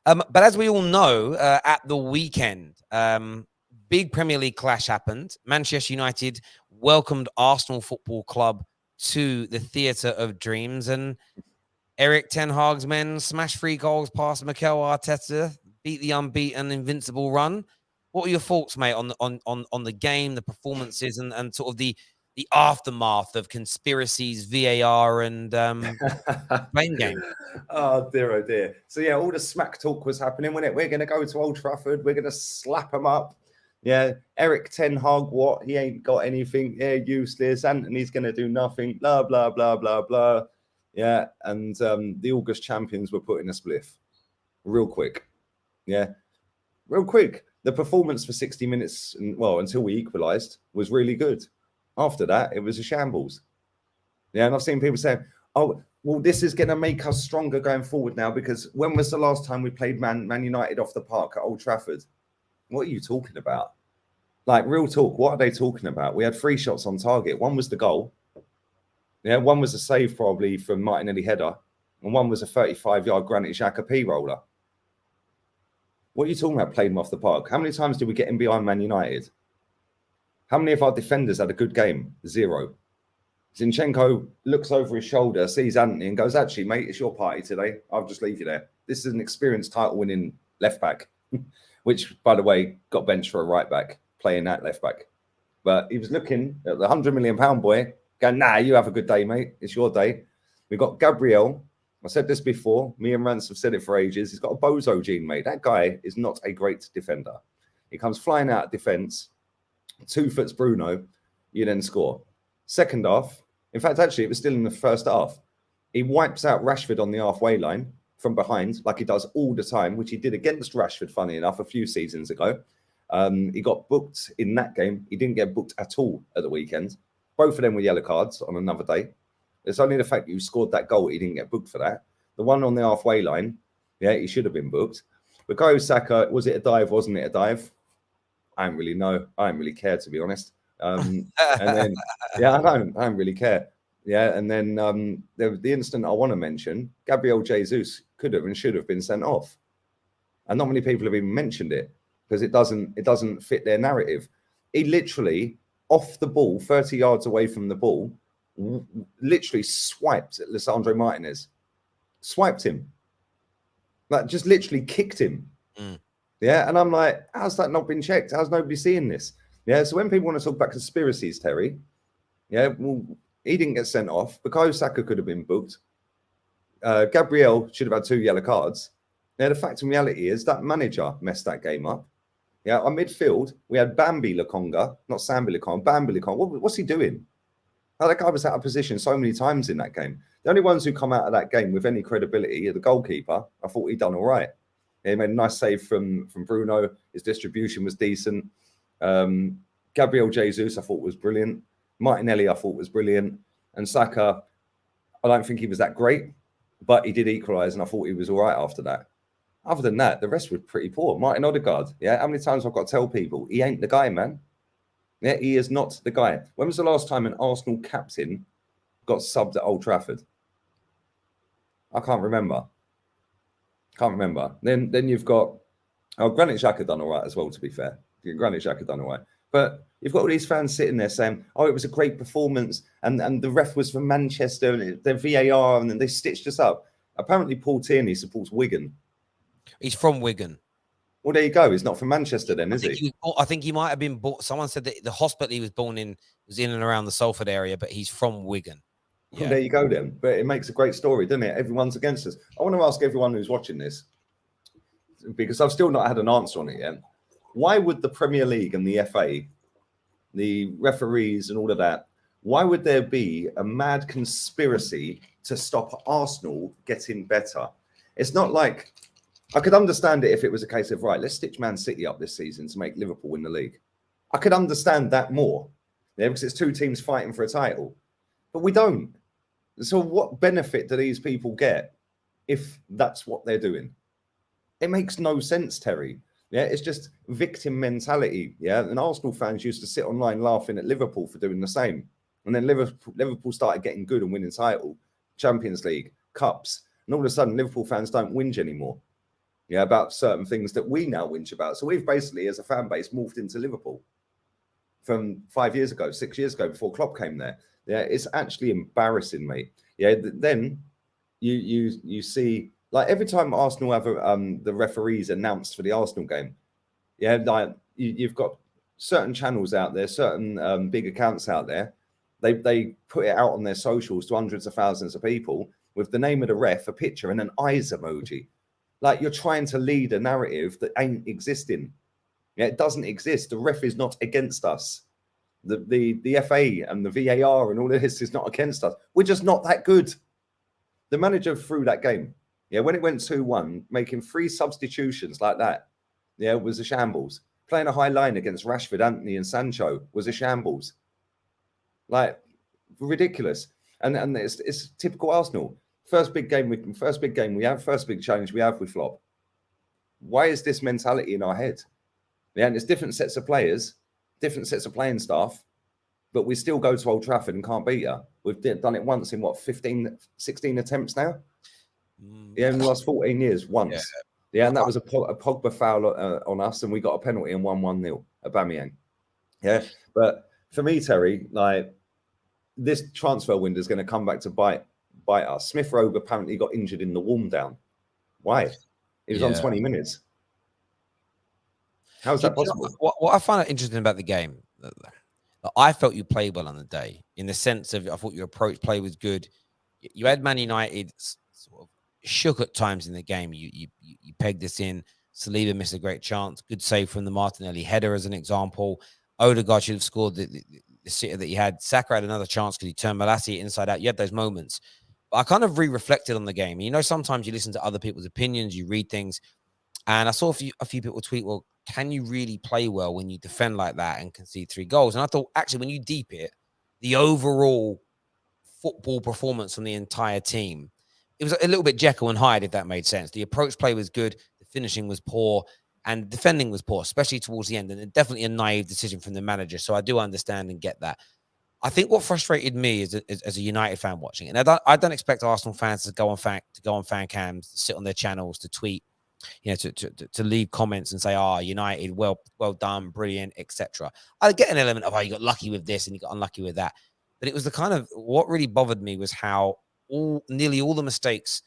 But as we all know, at the weekend, big Premier League clash happened. Manchester United welcomed Arsenal Football Club to the Theatre of Dreams, and Eric Ten Hag's men smashed 3 goals past Mikel Arteta, beat the unbeaten invincible run. What were your thoughts, mate, on the game, the performances, and sort of the aftermath of conspiracies, VAR, and blame game? Oh dear. So yeah, all the smack talk was happening, wasn't it? We're going to go to Old Trafford. We're going to slap them up. Yeah, Eric Ten Hag, what? He ain't got anything. Yeah, useless. Anthony's going to do nothing. Blah blah blah blah blah. Yeah, and the August champions were put in a spliff, real quick. Yeah, real quick. The performance for 60 minutes, until we equalised, was really good. After that, it was a shambles. Yeah, and I've seen people saying, "Oh, well, this is going to make us stronger going forward now." Because when was the last time we played Man United off the park at Old Trafford? What are you talking about? Like, real talk, what are they talking about? We had 3 shots on target. One was the goal. Yeah, one was a save probably from Martinelli header, and one was a 35-yard Granit Xhaka P-roller. What are you talking about, playing them off the park? How many times did we get in behind Man United? How many of our defenders had a good game? 0. Zinchenko looks over his shoulder, sees Anthony and goes, "Actually, mate, it's your party today. I'll just leave you there." This is an experienced title-winning left-back, which, by the way, got benched for a right-back, playing that left-back. But he was looking at the £100 million boy, going, "Nah, you have a good day, mate. It's your day." We've got Gabriel. I said this before. Me and Rance have said it for ages. He's got a bozo gene, mate. That guy is not a great defender. He comes flying out of defence, 2 foots Bruno, you then score. Second half, in fact, actually, it was still in the first half. He wipes out Rashford on the halfway line from behind, like he does all the time, which he did against Rashford, funny enough, a few seasons ago. He got booked in that game. He didn't get booked at all at the weekend. Both of them were yellow cards on another day. It's only the fact that you scored that goal, he didn't get booked for that. The one on the halfway line, yeah, he should have been booked. Bukayo Saka, was it a dive? Wasn't it a dive? I don't really know. I don't really care, to be honest. And then, yeah, I don't really care. Yeah, and then the incident I want to mention, Gabriel Jesus could have and should have been sent off, and not many people have even mentioned it because it doesn't fit their narrative. He literally off the ball, 30 yards away from the ball, literally swiped at Lisandro Martinez, swiped him, like just literally kicked him. Yeah, and I'm like, how's that not been checked? How's nobody seeing this? Yeah, so when people want to talk about conspiracies, Terry, yeah, well, he didn't get sent off. Bukayo Saka could have been booked. Gabriel should have had 2 yellow cards. Now, the fact and reality is that manager messed that game up. Yeah, on midfield, we had Bambi Lokonga, not Sambi Lokonga, Bambi Lokonga. What's he doing? Oh, that guy was out of position so many times in that game. The only ones who come out of that game with any credibility are the goalkeeper. I thought he'd done all right. He made a nice save from Bruno. His distribution was decent. Gabriel Jesus, I thought was brilliant. Martinelli, I thought was brilliant. And Saka, I don't think he was that great, but he did equalise, and I thought he was all right after that. Other than that, the rest was pretty poor. Martin Odegaard, yeah, how many times I've got to tell people, he ain't the guy, man. Yeah, he is not the guy. When was the last time an Arsenal captain got subbed at Old Trafford? I can't remember. Then you've got, Granit Xhaka done all right as well, to be fair. Granit Xhaka done all right. But you've got all these fans sitting there saying, "Oh, it was a great performance, and the ref was from Manchester, and the VAR, and then they stitched us up." Apparently, Paul Tierney supports Wigan. He's from Wigan. Well, there you go. He's not from Manchester then, is he? I think he might have been born. Someone said that the hospital he was born in was in and around the Salford area, but he's from Wigan. Yeah. Well, there you go then. But it makes a great story, doesn't it? Everyone's against us. I want to ask everyone who's watching this, because I've still not had an answer on it yet. Why would the Premier League and the FA, the referees and all of that, why would there be a mad conspiracy to stop Arsenal getting better? It's not like, I could understand it if it was a case of, right, let's stitch Man City up this season to make Liverpool win the league. I could understand that more, yeah, because it's 2 teams fighting for a title. But we don't. So what benefit do these people get if that's what they're doing? It makes no sense, Terry. Yeah, it's just victim mentality. Yeah, and Arsenal fans used to sit online laughing at Liverpool for doing the same. And then Liverpool started getting good and winning title, Champions League, Cups. And all of a sudden, Liverpool fans don't whinge anymore. yeah, about certain things that we now whinge about. So we've basically, as a fan base, morphed into Liverpool from 5 years ago, 6 years ago, before Klopp came there. Yeah, it's actually embarrassing, mate. Yeah, then you see, like, every time Arsenal have the referees announced for the Arsenal game, yeah, like you've got certain channels out there, certain big accounts out there. They put it out on their socials to hundreds of thousands of people with the name of the ref, a picture, and an eyes emoji. Like, you're trying to lead a narrative that ain't existing. Yeah, it doesn't exist. The ref is not against us. The FA and the VAR and all of this is not against us. We're just not that good. The manager threw that game. Yeah, when it went 2-1, making 3 substitutions like that, yeah, was a shambles. Playing a high line against Rashford, Anthony, and Sancho was a shambles. Like, ridiculous. And it's typical Arsenal. First big game we have, first big challenge we have, we flop. Why is this mentality in our head? Yeah, and it's different sets of players, different sets of playing staff, but we still go to Old Trafford and can't beat you. We've done it once in what, 15, 16 attempts now? Yeah, in the last 14 years, once. Yeah, and that was a Pogba foul on us, and we got a penalty and 1-0 Aubameyang. Yeah, but for me, Terry, like, this transfer window is going to come back to bite us. Smith Rowe apparently got injured in the warm down. Why? He was on 20 minutes. How is that possible? What I find interesting about the game, I felt you played well on the day, in the sense of, I thought your approach play was good. You had Man United sort of shook at times in the game. You pegged this in. Saliba missed a great chance. Good save from the Martinelli header, as an example. Odegaard should have scored the sitter that he had. Saka had another chance because he turned Malassi inside out. You had those moments. But I kind of reflected on the game. You know, sometimes you listen to other people's opinions, you read things. And I saw a few people tweet, well, can you really play well when you defend like that and concede 3 goals? And I thought, actually, when you deep it, the overall football performance from the entire team, it was a little bit Jekyll and Hyde, if that made sense. The approach play was good, the finishing was poor, and defending was poor, especially towards the end. And definitely a naive decision from the manager. So I do understand and get that. I think what frustrated me as a United fan watching it, and I don't expect Arsenal fans to go on fan cams, to sit on their channels, to tweet, you know, to leave comments and say, United, well done, brilliant, etc. I get an element of, you got lucky with this and you got unlucky with that. But it was the kind of, what really bothered me was how nearly all the mistakes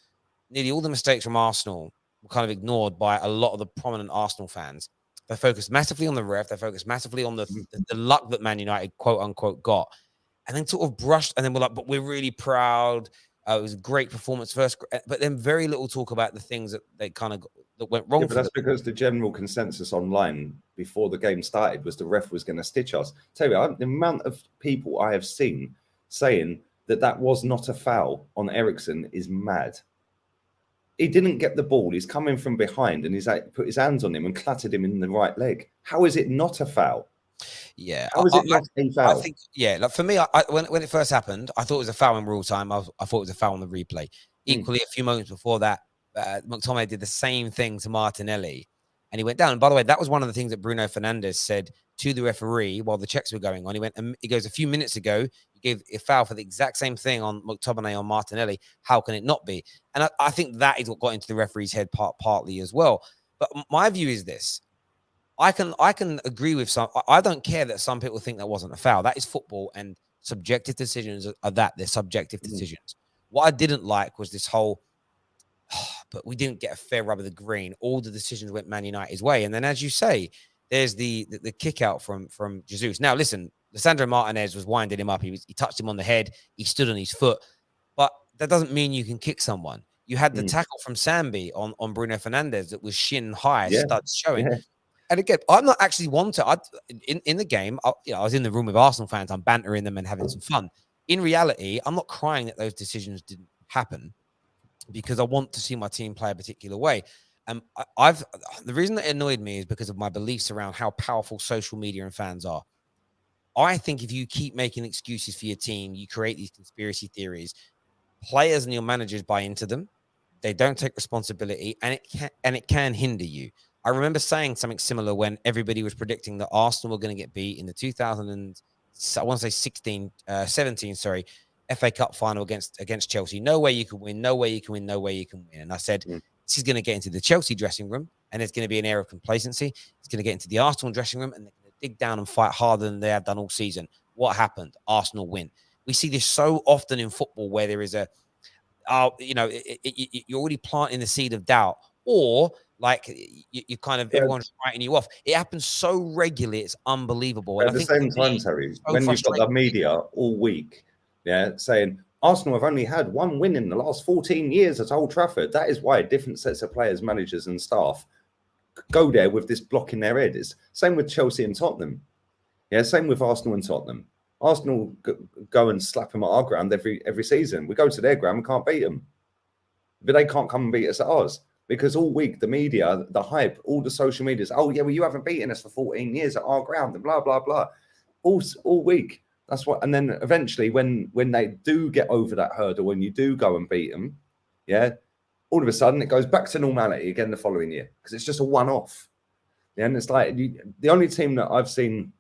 from Arsenal were kind of ignored by a lot of the prominent Arsenal fans. They focused massively on the ref. They focused massively on the luck that Man United, quote unquote, got. And then sort of brushed, and then we're like, but we're really proud. It was a great performance first, but then very little talk about the things that they kind of that went wrong. Yeah, but that's because the general consensus online before the game started was the ref was going to stitch us. Tell you, the amount of people I have seen saying that was not a foul on Eriksen is mad. He didn't get the ball. He's coming from behind, and he's put his hands on him and clattered him in the right leg. How is it not a foul? Yeah, how is it not a foul? I think, like for me, when it first happened, I thought it was a foul in real time. I thought it was a foul on the replay. Equally, a few moments before that, McTominay did the same thing to Martinelli, and he went down. And by the way, that was one of the things that Bruno Fernandes said to the referee while the checks were going on. He goes, a few minutes ago, you gave a foul for the exact same thing on McTominay on Martinelli. How can it not be? And I think that is what got into the referee's head partly as well. But my view is this. I can agree with some. I don't care that some people think that wasn't a foul. That is football, and subjective decisions are that. They're subjective decisions. What I didn't like was this whole, but we didn't get a fair rub of the green. All the decisions went Man United's way. And then, as you say, there's the kick out from Jesus. Now, listen, Lisandro Martinez was winding him up. He touched him on the head. He stood on his foot. But that doesn't mean you can kick someone. You had the tackle from Sambi on Bruno Fernandes that was shin high, studs showing. Yeah. And again, I'm not actually one to in the game. I was in the room with Arsenal fans. I'm bantering them and having some fun. In reality, I'm not crying that those decisions didn't happen, because I want to see my team play a particular way. And the reason that it annoyed me is because of my beliefs around how powerful social media and fans are. I think if you keep making excuses for your team, you create these conspiracy theories. Players and your managers buy into them. They don't take responsibility, and it can hinder you. I remember saying something similar when everybody was predicting that Arsenal were going to get beat in the 17, FA Cup final against Chelsea. No way you can win. No way you can win. No way you can win. And I said, This is going to get into the Chelsea dressing room, and there's going to be an air of complacency. It's going to get into the Arsenal dressing room, and they're going to dig down and fight harder than they have done all season. What happened? Arsenal win. We see this so often in football where there is you're already planting the seed of doubt, or like you kind of everyone's writing you off. It happens so regularly, it's unbelievable. And at the same time, Terry, so when you've got the media all week, saying Arsenal have only had one win in the last 14 years at Old Trafford. That is why different sets of players, managers, and staff go there with this block in their head. It's same with Chelsea and Tottenham. Yeah, same with Arsenal and Tottenham. Arsenal go and slap them at our ground every season. We go to their ground, we can't beat them. But they can't come and beat us at ours. Because all week, the media, the hype, all the social medias, oh, yeah, well, you haven't beaten us for 14 years at our ground and blah, blah, blah. All week. That's what. And then eventually when they do get over that hurdle, when you do go and beat them, all of a sudden it goes back to normality again the following year because it's just a one-off. Yeah, and it's like the only team that I've seen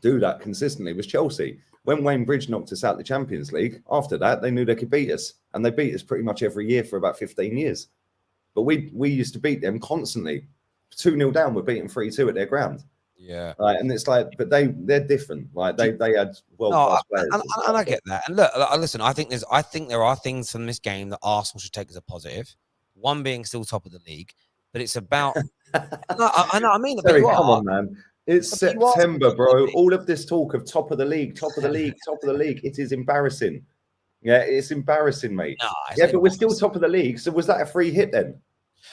do that consistently was Chelsea. When Wayne Bridge knocked us out the Champions League, after that, they knew they could beat us. And they beat us pretty much every year for about 15 years. But we used to beat them constantly. 2-0 down, we're beating 3-2 at their ground. Yeah. And it's like, but they're different. Like they had world-class players. And I get that. And look, listen, I think there are things from this game that Arsenal should take as a positive. One being still top of the league, but it's about I mean, Sorry, come on, man. It's September, bro. All of this talk of top of the league. It is embarrassing. Yeah, it's embarrassing, mate. No, but we're still top of the league. So was that a free hit then?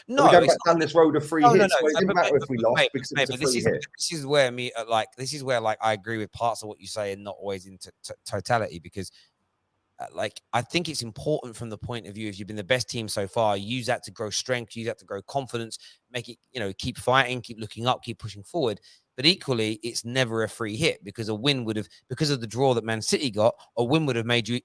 No, we go back down this road of free hits. No. It didn't matter if we lost because it was a free hit. This is where I agree with parts of what you say and not always in totality because I think it's important from the point of view if you've been the best team so far, use that to grow strength, use that to grow confidence, make it, keep fighting, keep looking up, keep pushing forward. But equally, it's never a free hit because a win would have, because of the draw that Man City got, a win would have made you,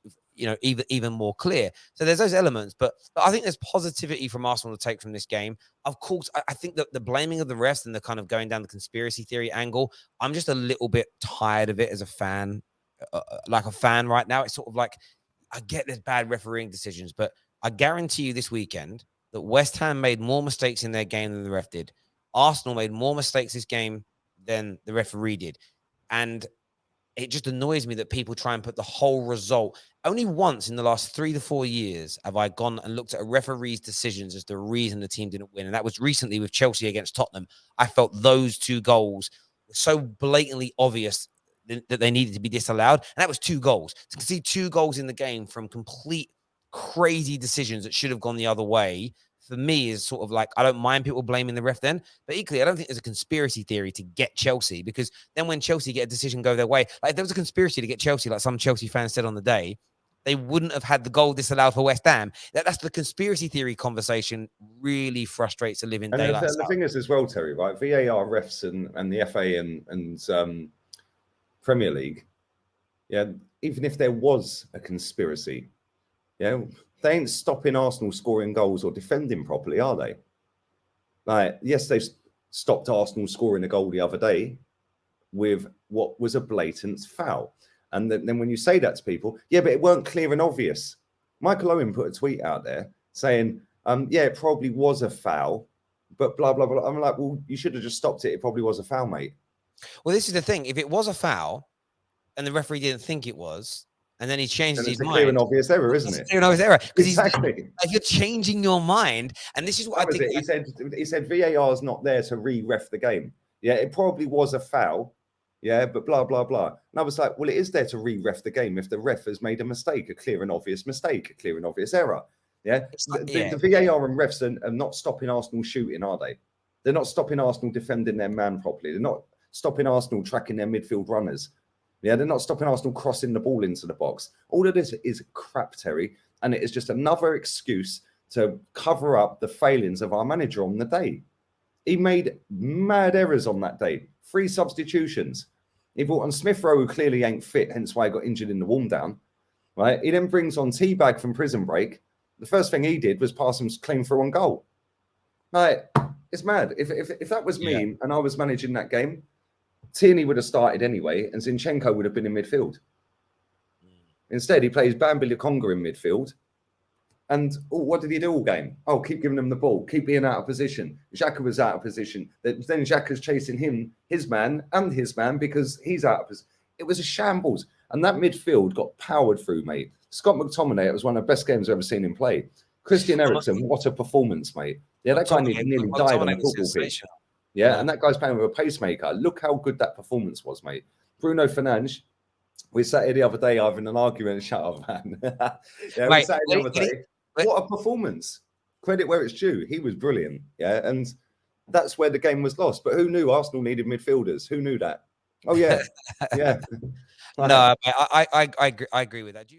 even more clear. So there's those elements, but I think there's positivity from Arsenal to take from this game. Of course, I think that the blaming of the refs and the kind of going down the conspiracy theory angle, I'm just a little bit tired of it as a fan, right now. It's sort of like, I get there's bad refereeing decisions, but I guarantee you this weekend that West Ham made more mistakes in their game than the ref did. Arsenal made more mistakes this game than the referee did. And it just annoys me that people try and put the whole result. Only once in the last 3 to 4 years have I gone and looked at a referee's decisions as the reason the team didn't win. And that was recently with Chelsea against Tottenham. I felt those 2 goals were so blatantly obvious that they needed to be disallowed. And that was 2 goals. To see 2 goals in the game from complete crazy decisions that should have gone the other way, for me, is sort of like, I don't mind people blaming the ref then, but equally, I don't think there's a conspiracy theory to get Chelsea, because then when Chelsea get a decision go their way, like if there was a conspiracy to get Chelsea, like some Chelsea fans said on the day, they wouldn't have had the goal disallowed for West Ham. That's the conspiracy theory conversation really frustrates a living daylight. And the thing is as well, Terry, right? VAR refs and the FA and Premier League, even if there was a conspiracy, they ain't stopping Arsenal scoring goals or defending properly, are they? Like, yes, they've stopped Arsenal scoring a goal the other day with what was a blatant foul. And then when you say that to people, but it weren't clear and obvious. Michael Owen put a tweet out there saying, it probably was a foul, but blah, blah, blah. I'm like, well, you should have just stopped it. It probably was a foul, mate. Well, this is the thing. If it was a foul and the referee didn't think it was, and then he changes his mind. It's a clear and obvious error, isn't it? Clear and obvious error. Because exactly. If you're changing your mind, and this is what I think. He said VAR is not there to re-ref the game. Yeah, it probably was a foul. Yeah, but blah, blah, blah. And I was like, well, it is there to re-ref the game if the ref has made a mistake, a clear and obvious mistake, a clear and obvious error. Yeah, the VAR and refs are not stopping Arsenal shooting, are they? They're not stopping Arsenal defending their man properly. They're not stopping Arsenal tracking their midfield runners. Yeah, they're not stopping Arsenal crossing the ball into the box. All of this is crap, Terry, and it is just another excuse to cover up the failings of our manager on the day. He made mad errors on that day. 3 substitutions. He brought on Smith Rowe, who clearly ain't fit, hence why he got injured in the warm down. Right? He then brings on Teabag from prison break. The first thing he did was pass him clean for 1 goal. Like, it's mad. If that was me and I was managing that game, Tierney would have started anyway, and Zinchenko would have been in midfield. Instead, he plays Bambi Lukonga in midfield, And what did he do all game? Oh, keep giving him the ball, keep being out of position. Xhaka was out of position. Then Xhaka's chasing him, his man, because he's out of position. It was a shambles. And that midfield got powered through, mate. Scott McTominay, it was one of the best games I've ever seen him play. Christian Eriksen, what a performance, mate. Yeah, that guy nearly died on the football pitch. Yeah, and that guy's playing with a pacemaker. Look how good that performance was, mate. Bruno Fernandes, we sat here the other day having an argument. Shut up, man. Yeah, we sat here the other day. What a performance. Credit where it's due. He was brilliant. Yeah, and that's where the game was lost. But who knew Arsenal needed midfielders? Who knew that? Oh, yeah. Yeah. No, I agree with that.